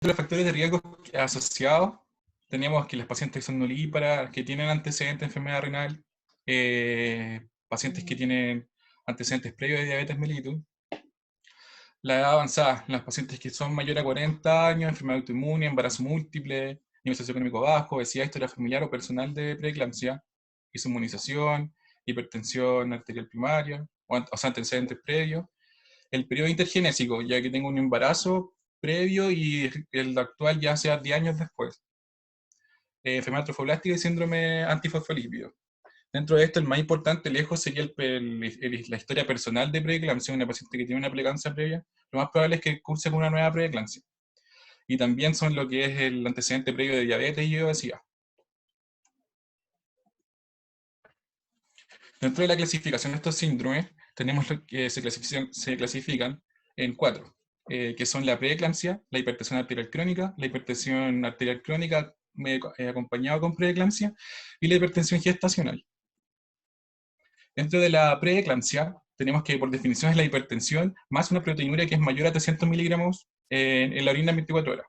de los factores de riesgo asociados, tenemos que las pacientes que son nulíparas, que tienen antecedentes de enfermedad renal, pacientes que tienen antecedentes previos de diabetes mellitus, la edad avanzada, las pacientes que son mayores a 40 años, enfermedad autoinmune, embarazo múltiple, nivel socioeconómico bajo, obesidad, historia familiar o personal de preeclampsia, inmunización, hipertensión arterial primaria, o sea, antecedentes previos, el periodo intergenésico, ya que tengo un embarazo previo y el actual ya sea 10 años después, enfermedad trofoblástica y síndrome antifosfolípido. Dentro de esto, el más importante, lejos, sería la historia personal de preeclampsia. Una paciente que tiene una preeclampsia previa, lo más probable es que curse con una nueva preeclampsia. Y también son lo que es el antecedente previo de diabetes y obesidad. Dentro de la clasificación de estos síndromes, tenemos lo que se clasifican en 4, que son la preeclampsia, la hipertensión arterial crónica, la hipertensión arterial crónica acompañada con preeclampsia, y la hipertensión gestacional. Dentro de la preeclampsia, tenemos que por definición es la hipertensión más una proteinuria que es mayor a 300 miligramos en la orina en 24 horas.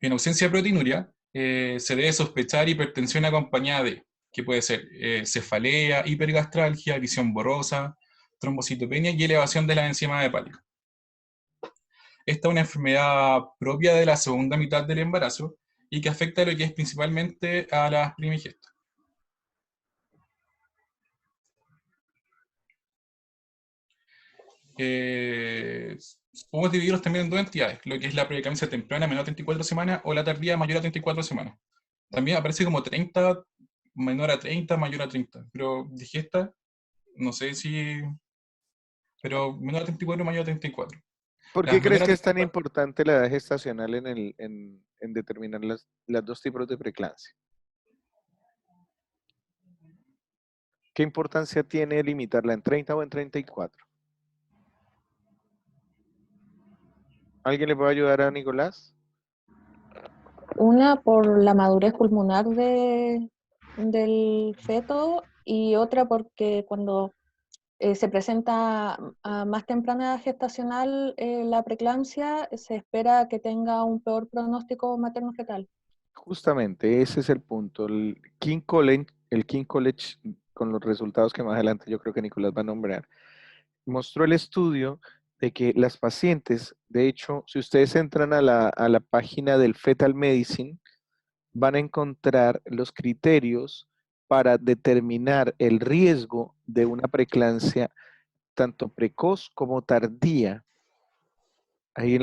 En ausencia de proteinuria, se debe sospechar hipertensión acompañada de, que puede ser cefalea, hipergastralgia, visión borrosa, trombocitopenia y elevación de la enzima hepática. Esta es una enfermedad propia de la segunda mitad del embarazo y que afecta a lo que es principalmente a las primigestas. Podemos dividirlos también en dos entidades, lo que es la preeclampsia temprana menor a 34 semanas o la tardía mayor a 34 semanas. También aparece como 30, menor a 30, mayor a 30, pero digesta, no sé si, pero menor a 34, mayor a 34. ¿Por qué Las crees menores que a es tan 34, importante la edad gestacional en determinar las dos tipos de preeclampsia? ¿Qué importancia tiene limitarla en 30 o en 34? ¿Alguien le puede ayudar a Nicolás? Una por la madurez pulmonar del feto y otra porque cuando se presenta a más temprana edad gestacional la preeclampsia, se espera que tenga un peor pronóstico materno-fetal. Justamente, ese es el punto. El King College, con los resultados que más adelante yo creo que Nicolás va a nombrar, mostró el estudio de que las pacientes, de hecho, si ustedes entran a la página del Fetal Medicine, van a encontrar los criterios para determinar el riesgo de una preeclampsia tanto precoz como tardía. Ahí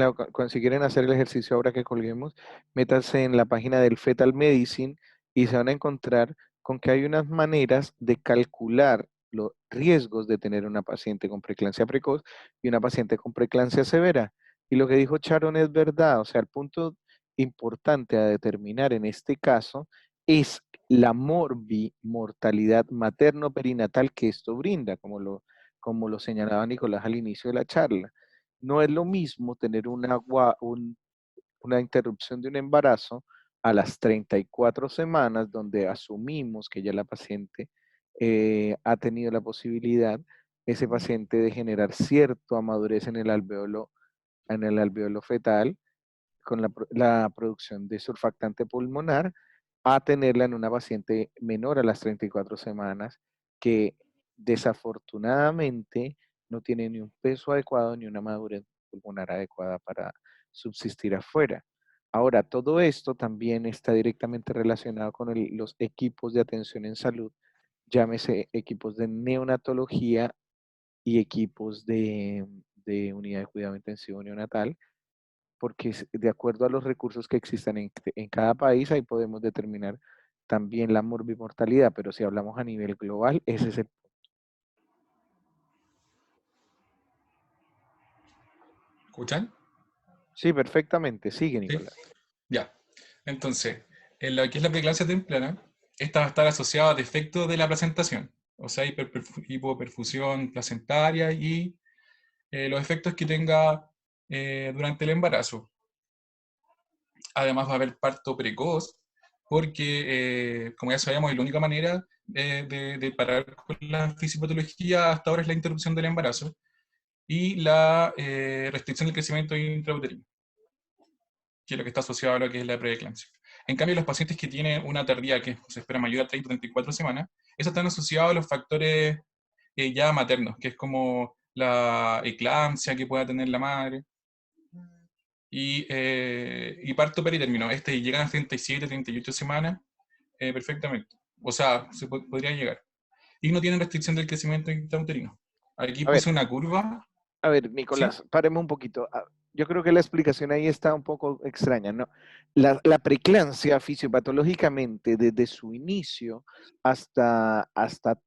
si quieren hacer el ejercicio ahora que colguemos, métanse en la página del Fetal Medicine y se van a encontrar con que hay unas maneras de calcular los riesgos de tener una paciente con preeclampsia precoz y una paciente con preeclampsia severa. Y lo que dijo Sharon es verdad, o sea, el punto importante a determinar en este caso es la mortalidad materno-perinatal que esto brinda, como lo señalaba Nicolás al inicio de la charla. No es lo mismo tener una interrupción de un embarazo a las 34 semanas, donde asumimos que ya la paciente ha tenido la posibilidad, ese paciente, de generar cierta madurez en el alveolo fetal, con la producción de surfactante pulmonar, a tenerla en una paciente menor a las 34 semanas, que desafortunadamente no tiene ni un peso adecuado ni una madurez pulmonar adecuada para subsistir afuera. Ahora, todo esto también está directamente relacionado con los equipos de atención en salud, llámese equipos de neonatología y equipos de unidad de cuidado intensivo neonatal, porque de acuerdo a los recursos que existan en cada país, ahí podemos determinar también la morbimortalidad, pero si hablamos a nivel global, ese es el... ¿escuchan? Sí, perfectamente. Sigue, ¿Sí? Nicolás. Ya. Entonces, en lo que es la preeclampsia temprana, esta va a estar asociada a defectos de la placentación, o sea, hipoperfusión placentaria y los efectos que tenga durante el embarazo. Además va a haber parto precoz, porque como ya sabemos, la única manera de parar con la fisiopatología hasta ahora es la interrupción del embarazo y la restricción del crecimiento intrauterino. que es lo que está asociado a lo que es la preeclampsia. En cambio, los pacientes que tienen una tardía que se espera mayor a 30-34 semanas, esos están asociados a los factores ya maternos, que es como la eclampsia que pueda tener la madre, y parto peritérmino. Llegan a 37-38 semanas perfectamente. O sea, podría llegar. Y no tienen restricción del crecimiento intrauterino. Aquí A ver, puse una curva, a ver, ¿sí? Nicolás, paremos un poquito. Yo creo que la explicación ahí está un poco extraña, ¿no? La preeclampsia fisiopatológicamente, desde su inicio hasta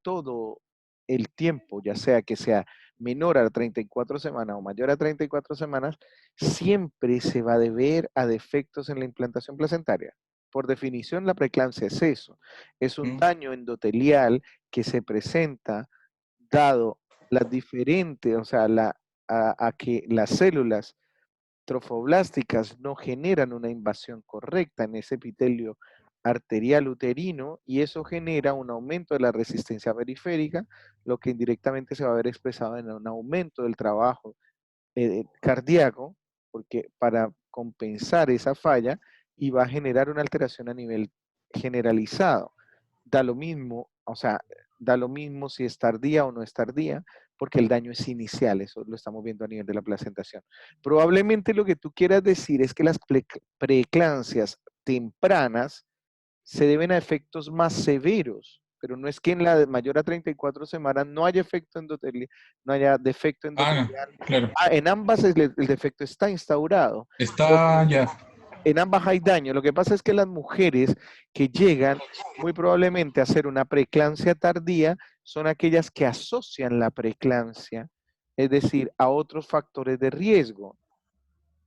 todo el tiempo, ya sea que sea menor a 34 semanas o mayor a 34 semanas, siempre se va a deber a defectos en la implantación placentaria. Por definición, la preeclampsia es eso, es un Mm. daño endotelial que se presenta dado las diferentes, o sea, a que las células trofoblásticas no generan una invasión correcta en ese epitelio arterial uterino y eso genera un aumento de la resistencia periférica, lo que indirectamente se va a ver expresado en un aumento del trabajo cardíaco, porque para compensar esa falla y va a generar una alteración a nivel generalizado. Da lo mismo, o sea, da lo mismo si es tardía o no es tardía, porque el daño es inicial, eso lo estamos viendo a nivel de la placentación. Probablemente lo que tú quieras decir es que las preeclampsias tempranas se deben a efectos más severos, pero no es que en la mayor a 34 semanas no haya efecto endotelial, no haya defecto Ah, endotelial. claro. En ambas el defecto está instaurado. Está ya. En ambas hay daño. Lo que pasa es que las mujeres que llegan muy probablemente a hacer una preeclampsia tardía son aquellas que asocian la preeclampsia, es decir, a otros factores de riesgo,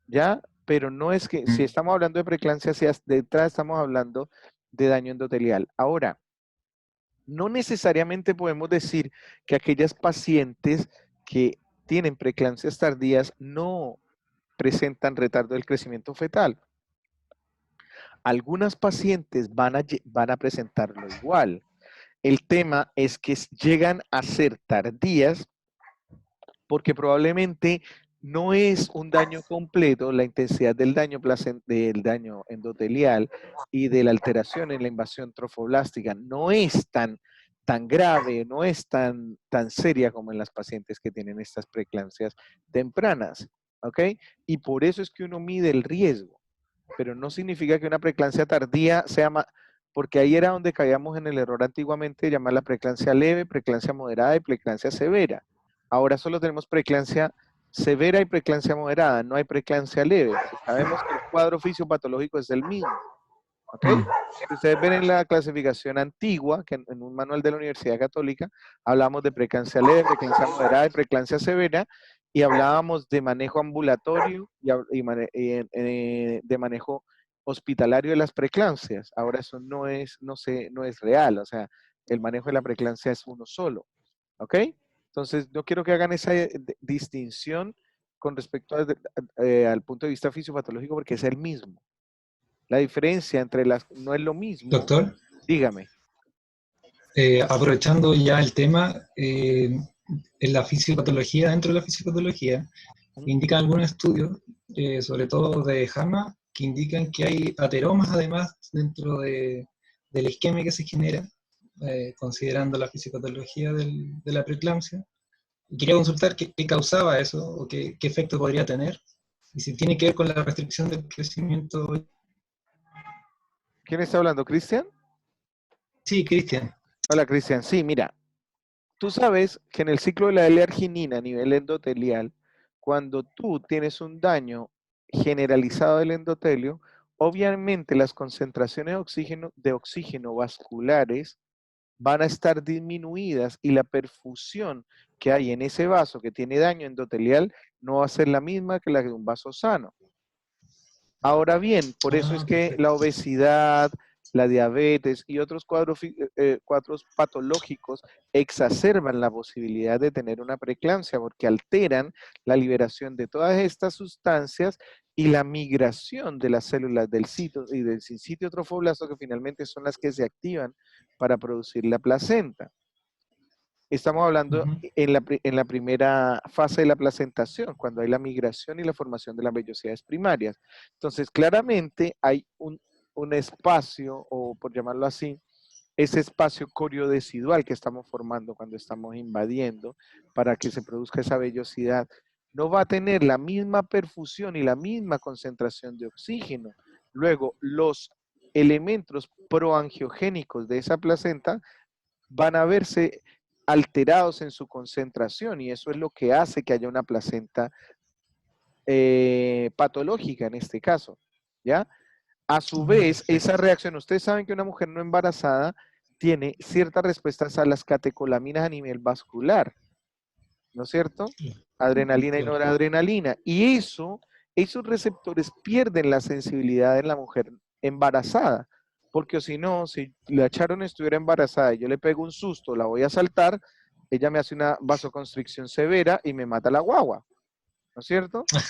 ¿ya? Pero no es que, si estamos hablando de preeclampsia, hacia detrás estamos hablando de daño endotelial. Ahora, no necesariamente podemos decir que aquellas pacientes que tienen preeclampsias tardías no presentan retardo del crecimiento fetal. Algunas pacientes van a presentarlo igual. El tema es que llegan a ser tardías porque probablemente no es un daño completo, la intensidad del daño endotelial y de la alteración en la invasión trofoblástica no es tan grave, no es tan seria como en las pacientes que tienen estas preeclampsias tempranas, ¿ok? Y por eso es que uno mide el riesgo, pero no significa que una preeclampsia tardía sea más, porque ahí era donde caíamos en el error antiguamente de llamar la preeclampsia leve, preeclampsia moderada y preeclampsia severa. Ahora solo tenemos preeclampsia severa y preeclampsia moderada, no hay preeclampsia leve. Sabemos que el cuadro fisiopatológico es el mismo, ¿ok? Si ustedes ven en la clasificación antigua, que en un manual de la Universidad Católica, hablamos de preeclampsia leve, preeclampsia moderada y preeclampsia severa, y hablábamos de manejo ambulatorio y de manejo hospitalario de las preeclampsias. Ahora eso no es real, o sea, el manejo de la preeclampsia es uno solo, ¿ok? Entonces, no quiero que hagan esa distinción con respecto al punto de vista fisiopatológico porque es el mismo. La diferencia entre las no es lo mismo. Doctor, Dígame. aprovechando ya el tema, en la fisiopatología, dentro de la fisiopatología, indican algunos estudios, sobre todo de JAMA, que indican que hay ateromas además dentro de la isquemia que se genera, considerando la fisiopatología de la preeclampsia. Y quería consultar qué causaba eso o qué efecto podría tener y si tiene que ver con la restricción del crecimiento. ¿Quién está hablando? ¿Cristian? Sí, Cristian. Hola, Cristian. Sí, mira, tú sabes que en el ciclo de la L-arginina a nivel endotelial, cuando tú tienes un daño generalizado del endotelio, obviamente las concentraciones de oxígeno vasculares van a estar disminuidas y la perfusión que hay en ese vaso que tiene daño endotelial no va a ser la misma que la de un vaso sano. Ahora bien, por eso es que la obesidad, la diabetes y otros cuadros patológicos exacerban la posibilidad de tener una preeclampsia porque alteran la liberación de todas estas sustancias y la migración de las células del sitio y del sinsitio trofoblasto que finalmente son las que se activan para producir la placenta. Estamos hablando Ujú. en la primera fase de la placentación, cuando hay la migración y la formación de las vellosidades primarias. Entonces, claramente hay un espacio, o por llamarlo así, ese espacio coriodecidual que estamos formando cuando estamos invadiendo para que se produzca esa vellosidad, no va a tener la misma perfusión y la misma concentración de oxígeno. Luego, los elementos proangiogénicos de esa placenta van a verse alterados en su concentración y eso es lo que hace que haya una placenta patológica en este caso, ¿ya? A su vez, esa Perfecto. reacción, ustedes saben que una mujer no embarazada tiene ciertas respuestas a las catecolaminas a nivel vascular, ¿no es cierto? Adrenalina y Claro. noradrenalina. Y esos receptores pierden la sensibilidad en la mujer embarazada. Porque si no, si la Sharon estuviera embarazada y yo le pego un susto, la voy a saltar, ella me hace una vasoconstricción severa y me mata la guagua, ¿no es cierto? Claro.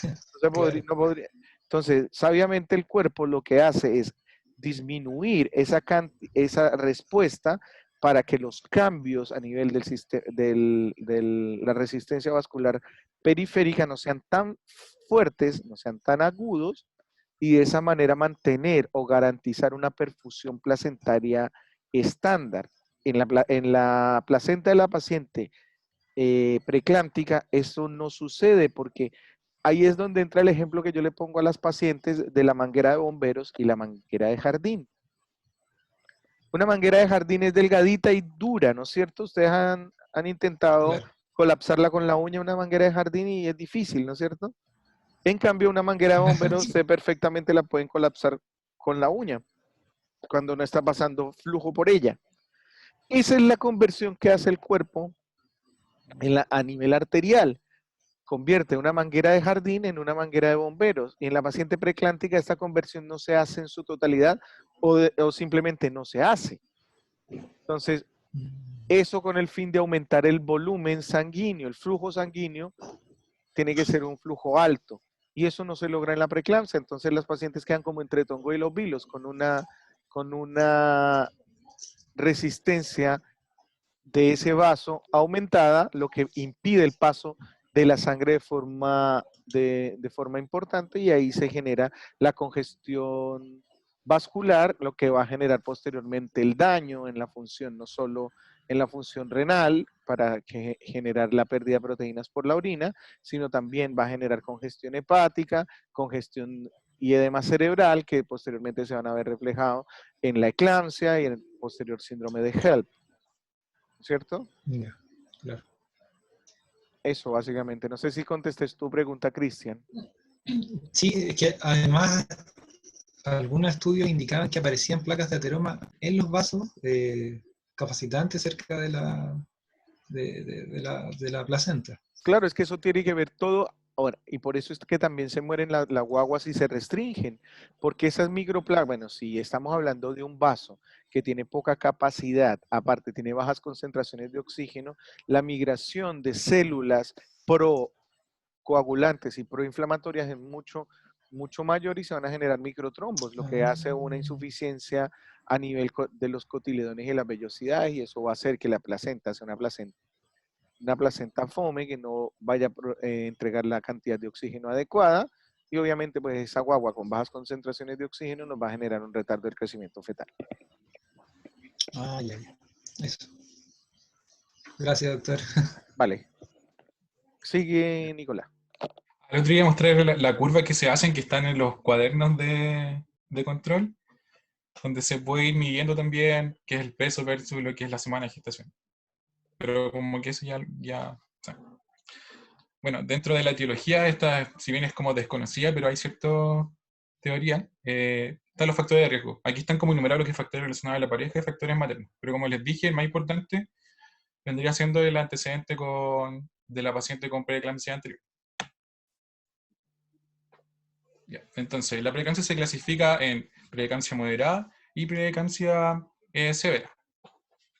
No podría. Entonces, sabiamente el cuerpo lo que hace es disminuir esa respuesta para que los cambios a nivel de la resistencia vascular periférica no sean tan fuertes, no sean tan agudos, y de esa manera mantener o garantizar una perfusión placentaria estándar. En la placenta de la paciente preclántica, eso no sucede porque ahí es donde entra el ejemplo que yo le pongo a las pacientes de la manguera de bomberos y la manguera de jardín. Una manguera de jardín es delgadita y dura, ¿no es cierto? Ustedes han intentado Claro. colapsarla con la uña, una manguera de jardín, y es difícil, ¿no es cierto? En cambio, una manguera de bomberos, Sí. ustedes perfectamente la pueden colapsar con la uña, cuando no está pasando flujo por ella. Esa es la conversión que hace el cuerpo a nivel arterial. Convierte una manguera de jardín en una manguera de bomberos. Y en la paciente preclántica esta conversión no se hace en su totalidad o simplemente no se hace. Entonces, eso con el fin de aumentar el volumen sanguíneo, el flujo sanguíneo, tiene que ser un flujo alto. Y eso no se logra en la preeclampsia. Entonces las pacientes quedan como entre tongo y los vilos, con una resistencia de ese vaso aumentada, lo que impide el paso de la sangre de forma importante, y ahí se genera la congestión vascular, lo que va a generar posteriormente el daño en la función, no solo en la función renal para generar la pérdida de proteínas por la orina, sino también va a generar congestión hepática, congestión y edema cerebral, que posteriormente se van a ver reflejados en la eclampsia y en el posterior síndrome de HELP, ¿cierto? Ya, claro. Eso básicamente. No sé si contestes tu pregunta, Cristian. Sí, es que además algunos estudios indicaban que aparecían placas de ateroma en los vasos capacitantes cerca de la placenta. Claro, es que eso tiene que ver todo. Ahora, y por eso es que también se mueren las guaguas y se restringen, porque esas microplagas, bueno, si estamos hablando de un vaso que tiene poca capacidad, aparte tiene bajas concentraciones de oxígeno, la migración de células procoagulantes y proinflamatorias es mucho mayor y se van a generar microtrombos, lo que hace una insuficiencia a nivel de los cotiledones y las vellosidades, y eso va a hacer que la placenta sea una placenta fome que no vaya a entregar la cantidad de oxígeno adecuada, y obviamente pues esa guagua con bajas concentraciones de oxígeno nos va a generar un retardo del crecimiento fetal. Ah, ya, ya. Eso. Gracias, doctor. Vale. Sigue Nicolás. El otro día mostré la curva que se hacen, que están en los cuadernos de control, donde se puede ir midiendo también qué es el peso versus lo que es la semana de gestación. Pero como que eso ya o sea, bueno, dentro de la etiología, esta, si bien es como desconocida, pero hay cierta teoría, están los factores de riesgo. Aquí están como enumerados los factores relacionados a la pareja y factores maternos. Pero como les dije, el más importante vendría siendo el antecedente de la paciente con preeclampsia anterior. Ya. Entonces, la preeclampsia se clasifica en preeclampsia moderada y preeclampsia severa.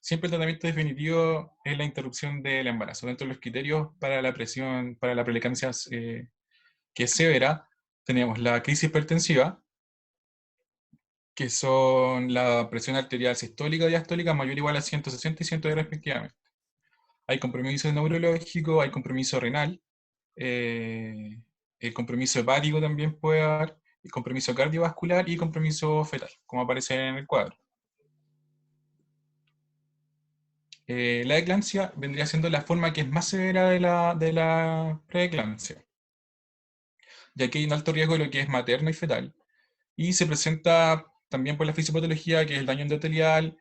Siempre el tratamiento definitivo es la interrupción del embarazo. Dentro de los criterios para la presión, para la preeclampsia que es severa, tenemos la crisis hipertensiva, que son la presión arterial sistólica y diastólica mayor o igual a 160 y 110 respectivamente. Hay compromiso neurológico, hay compromiso renal, el compromiso hepático también puede haber, el compromiso cardiovascular y compromiso fetal, como aparece en el cuadro. La eclampsia vendría siendo la forma que es más severa de la preeclampsia, ya que hay un alto riesgo de lo que es materno y fetal, y se presenta también por la fisiopatología, que es el daño endotelial,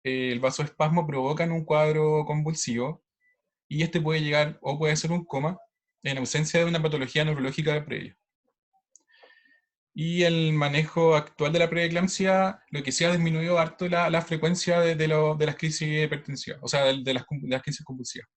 el vasoespasmo provocan un cuadro convulsivo, y este puede llegar o puede ser un coma en ausencia de una patología neurológica previa. Y el manejo actual de la preeclampsia, lo que sí ha disminuido harto la frecuencia de las crisis hipertensivas, o sea, de las crisis convulsivas.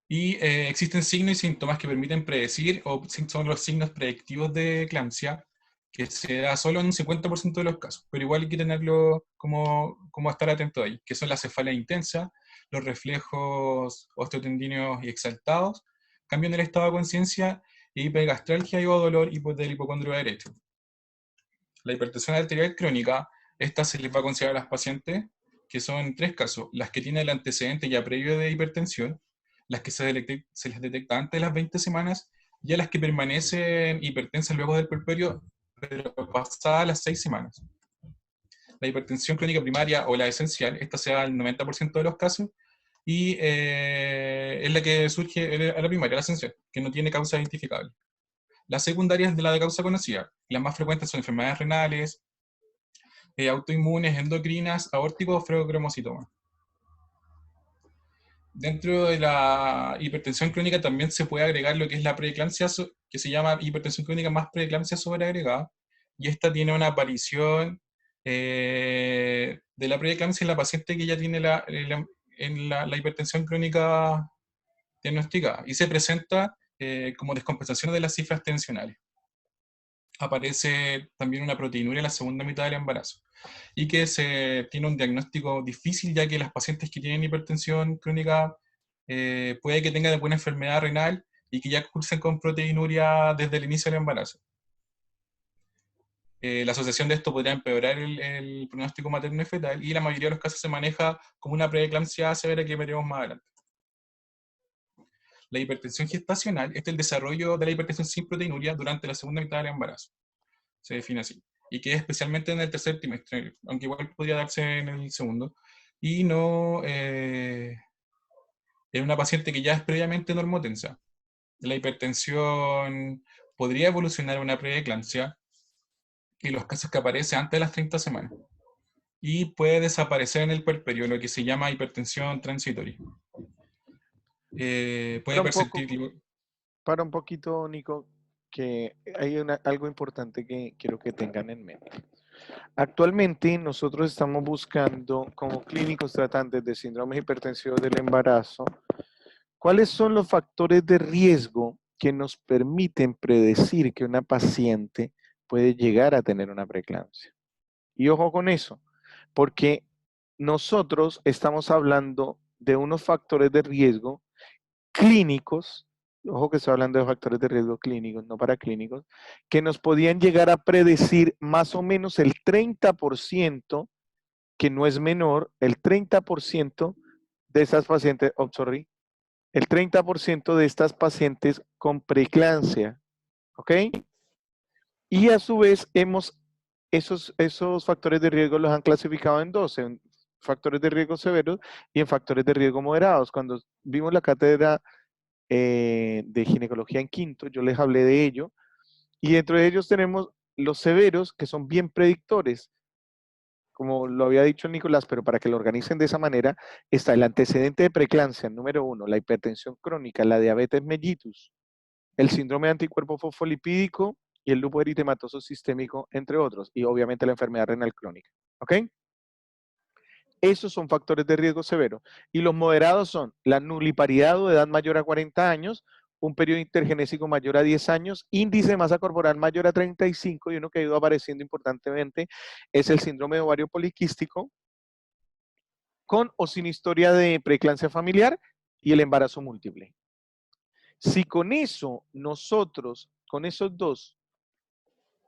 Y existen signos y síntomas que permiten predecir, o son los signos predictivos de eclampsia, que se da solo en un 50% de los casos, pero igual hay que tenerlo como estar atento ahí, que son la cefalea intensa, los reflejos osteotendíneos y exaltados, cambio en el estado de conciencia, hipergastralgia y o dolor del hipocondrio derecho. La hipertensión arterial crónica, esta se les va a considerar a las pacientes, que son 3 casos: las que tienen el antecedente ya previo de hipertensión, las que se les detecta antes de las 20 semanas, y a las que permanecen hipertensas luego del puerperio, pero pasadas las 6 semanas. La hipertensión crónica primaria o la esencial, esta se da en el 90% de los casos, y es la que surge a la primaria, la esencial, que no tiene causa identificable. Las secundarias de la de causa conocida, las más frecuentes son enfermedades renales, autoinmunes, endocrinas, aórtico o freocromocitoma. Dentro de la hipertensión crónica también se puede agregar lo que es la preeclampsia, que se llama hipertensión crónica más preeclampsia sobreagregada, y esta tiene una aparición de la preeclampsia en la paciente que ya tiene la hipertensión crónica diagnosticada, y se presenta como descompensación de las cifras tensionales. Aparece también una proteinuria en la segunda mitad del embarazo, y que se tiene un diagnóstico difícil, ya que las pacientes que tienen hipertensión crónica puede que tengan alguna enfermedad renal y que ya cursen con proteinuria desde el inicio del embarazo. La asociación de esto podría empeorar el pronóstico materno y fetal, y la mayoría de los casos se maneja como una preeclampsia severa, que veremos más adelante. La hipertensión gestacional es el desarrollo de la hipertensión sin proteinuria durante la segunda mitad del embarazo. Se define así. Y que es especialmente en el tercer trimestre, aunque igual podría darse en el segundo. Y no en una paciente que ya es previamente normotensa. La hipertensión podría evolucionar a una preeclampsia en los casos que aparece antes de las 30 semanas. Y puede desaparecer en el puerperio, lo que se llama hipertensión transitoria. Puede persistir. Para un poquito, Nico, que hay algo importante que quiero que tengan en mente. Actualmente nosotros estamos buscando, como clínicos tratantes de síndromes hipertensivos del embarazo, cuáles son los factores de riesgo que nos permiten predecir que una paciente puede llegar a tener una preeclampsia. Y ojo con eso, porque nosotros estamos hablando de unos factores de riesgo clínicos, ojo que estoy hablando de factores de riesgo clínicos, no paraclínicos, que nos podían llegar a predecir más o menos el 30%, que no es menor, el 30% de esas pacientes, el 30% de estas pacientes con preeclampsia, ¿ok? Y a su vez esos factores de riesgo los han clasificado en dos, en factores de riesgo severos y en factores de riesgo moderados. Cuando vimos la cátedra de ginecología en quinto, yo les hablé de ello, y dentro de ellos tenemos los severos, que son bien predictores, como lo había dicho Nicolás, pero para que lo organicen de esa manera, está el antecedente de preeclampsia, número 1, la hipertensión crónica, la diabetes mellitus, el síndrome de anticuerpo fosfolipídico y el lupus eritematoso sistémico, entre otros, y obviamente la enfermedad renal crónica, ¿ok? Esos son factores de riesgo severo. Y los moderados son la nuliparidad o edad mayor a 40 años, un periodo intergenésico mayor a 10 años, índice de masa corporal mayor a 35, y uno que ha ido apareciendo importantemente es el síndrome de ovario poliquístico, con o sin historia de preeclampsia familiar, y el embarazo múltiple. Si con eso nosotros, con esos dos,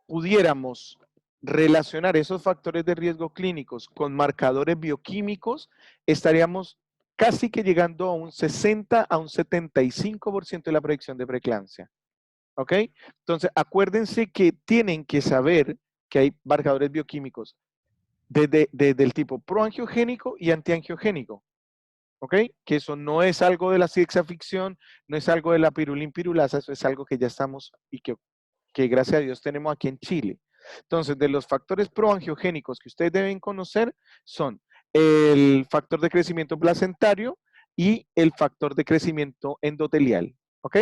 pudiéramos relacionar esos factores de riesgo clínicos con marcadores bioquímicos, estaríamos casi que llegando a un 60 a un 75% de la predicción de preeclampsia. ¿Ok? Entonces, acuérdense que tienen que saber que hay marcadores bioquímicos del tipo proangiogénico y antiangiogénico. ¿Ok? Que eso no es algo de la ciencia ficción, no es algo de la pirulín pirulasa, eso es algo que ya estamos y que gracias a Dios tenemos aquí en Chile. Entonces, de los factores proangiogénicos que ustedes deben conocer son el factor de crecimiento placentario y el factor de crecimiento endotelial. ¿Ok?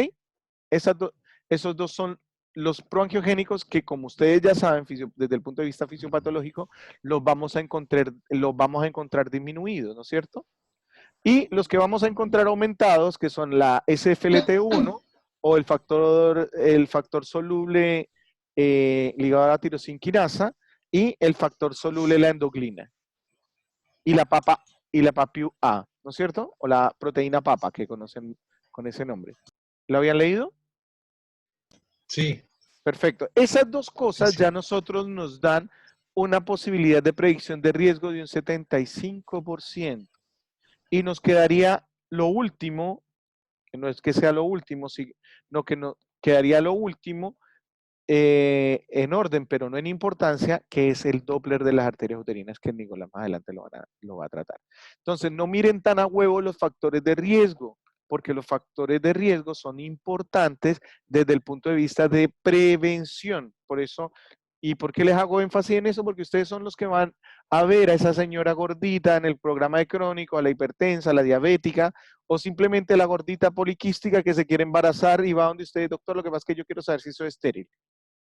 Esos dos son los proangiogénicos que, como ustedes ya saben, desde el punto de vista fisiopatológico, los vamos a encontrar disminuidos, ¿no es cierto? Y los que vamos a encontrar aumentados, que son la SFLT1 o el factor soluble ligado a la tirosinquinasa y el factor soluble la endoglina. Y la PAPU-A, ¿no es cierto? O la proteína papa, que conocen con ese nombre. ¿Lo habían leído? Sí, Perfecto. Esas dos cosas sí. ya nosotros nos dan una posibilidad de predicción de riesgo de un 75%. Y nos quedaría lo último, que no es que sea lo último, sino que no, quedaría lo último en orden, pero no en importancia, que es el Doppler de las arterias uterinas, que Nicolás más adelante lo va a tratar. Entonces, no miren tan a huevo los factores de riesgo, porque los factores de riesgo son importantes desde el punto de vista de prevención. Por eso, ¿y por qué les hago énfasis en eso? Porque ustedes son los que van a ver a esa señora gordita en el programa de crónico, a la hipertensa, a la diabética, o simplemente a la gordita poliquística que se quiere embarazar y va donde usted, doctor, lo que pasa es que yo quiero saber si soy estéril.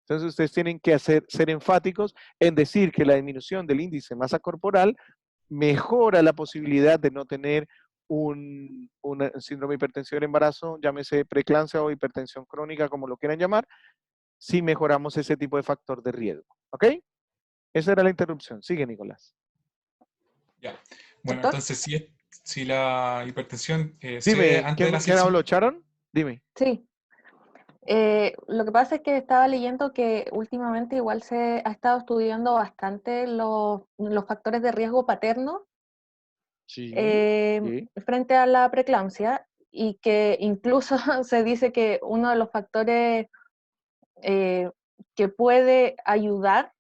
Entonces ustedes tienen que ser enfáticos en decir que la disminución del índice de masa corporal mejora la posibilidad de no tener un síndrome de hipertensión del embarazo, llámese preeclampsia o hipertensión crónica, como lo quieran llamar, si mejoramos ese tipo de factor de riesgo. ¿Ok? Esa era la interrupción. Sigue, Nicolás. Ya. Bueno, ¿Doctor? entonces si la hipertensión Dime, antes de la ¿quién habló? sección, ¿Sharon? Dime. Sí. Lo que pasa es que estaba leyendo que últimamente igual se ha estado estudiando bastante los factores de riesgo paterno Sí. frente a la preeclampsia y que incluso se dice que uno de los factores que puede ayudar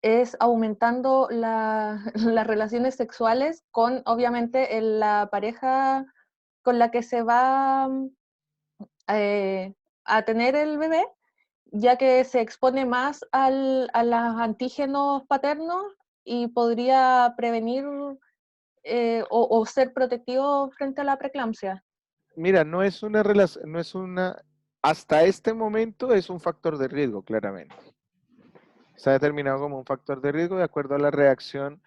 es aumentando las relaciones sexuales con, obviamente, la pareja con la que se va a tener el bebé, ya que se expone más a los antígenos paternos y podría prevenir o ser protectivo frente a la preeclampsia. Mira, no es una relación, no es una, hasta este momento es un factor de riesgo, claramente. Está determinado como un factor de riesgo de acuerdo a la reacción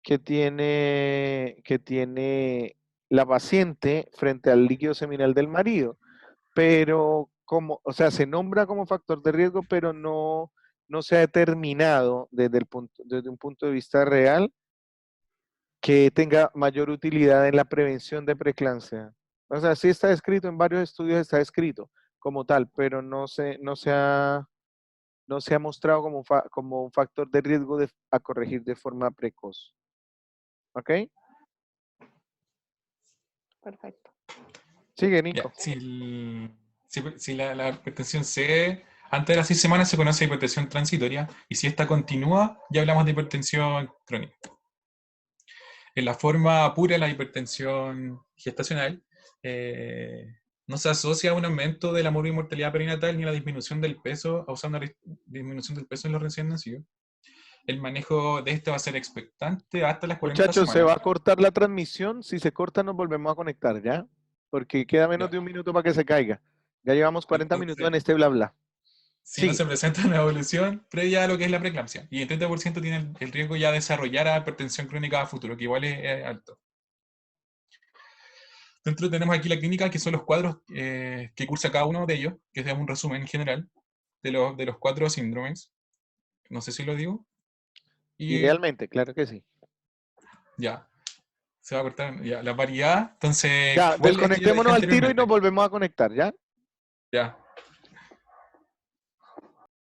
que tiene la paciente frente al líquido seminal del marido. Pero o sea, se nombra como factor de riesgo, pero no se ha determinado desde un punto de vista real que tenga mayor utilidad en la prevención de preeclampsia. O sea, sí está escrito en varios estudios, está escrito como tal, pero no se ha mostrado como un factor de riesgo a corregir de forma precoz. ¿Ok? Perfecto. Sigue, ya, Nico. si la hipertensión antes de las 6 semanas se conoce hipertensión transitoria, y si esta continúa, ya hablamos de hipertensión crónica. En la forma pura, la hipertensión gestacional no se asocia a un aumento de la mortalidad perinatal ni a la disminución del peso, causando una disminución del peso en los recién nacidos. El manejo de este va a ser expectante hasta las 40 Muchachos, se semanas. va a cortar la transmisión. Si se corta, nos volvemos a conectar, ¿ya? Porque queda menos Ya. de un minuto para que se caiga. Ya llevamos 40 minutos Entonces, en este bla bla. si no Sigue. se presenta una evolución previa a lo que es la preeclampsia, y el 30% tiene el riesgo ya de desarrollar a hipertensión crónica a futuro, que igual es alto. Dentro tenemos aquí la clínica, que son los cuadros que cursa cada uno de ellos, que es un resumen en general de los 4 síndromes. No sé si lo digo. Y Idealmente, claro que sí. ya, se va a cortar ya, la variedad. Entonces, Ya, igual esto ya lo dije desconectémonos al tiro y nos anteriormente. volvemos a conectar, ¿ya? Ya.